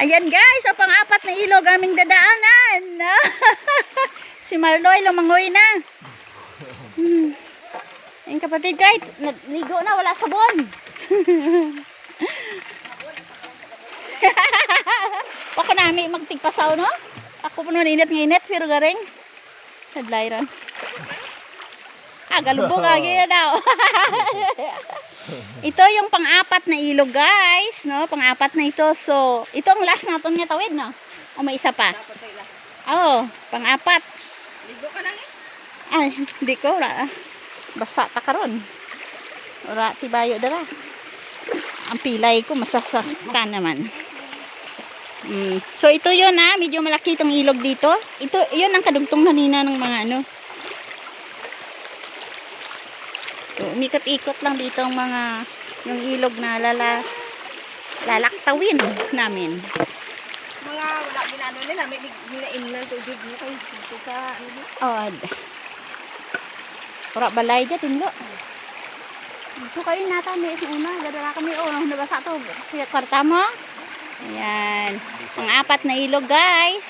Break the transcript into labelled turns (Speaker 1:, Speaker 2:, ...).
Speaker 1: Ayan guys, ang pang-apat na ilog aming dadaanan. Si Marloy lumangoy na. Ayun kapatid guys, naligo na, wala sabon. Baka namin magtigpasaw, no? Ako po nun init-init, pero garing. Sadlayran. Galubog agad daw. Ito yung pang-apat na ilog guys, no? Pang-apat na ito. So, ito ang last natin nga tawid, no? O may isa pa? Oo, pang-apat.
Speaker 2: Ligo ka lang
Speaker 1: Ay, hindi ko. Basa ta karon. Ora tibayo dara. Ang pilay ko masasaktan naman. So ito yun medyo malaki itong ilog dito. Ito, yun ang kadugtong nanina ng mga ano. So umikot-ikot lang dito ang mga yung ilog na lalaktawin namin.
Speaker 2: mga wala ginano nila, may ginain ng tubig mo kayo dito sa ano.
Speaker 1: Odd. Ora balay dyan tinlo. Ito kayo nata may una, dadala kami nabasa to. Siya kwarta mo. Ayan. Ang apat na ilog guys.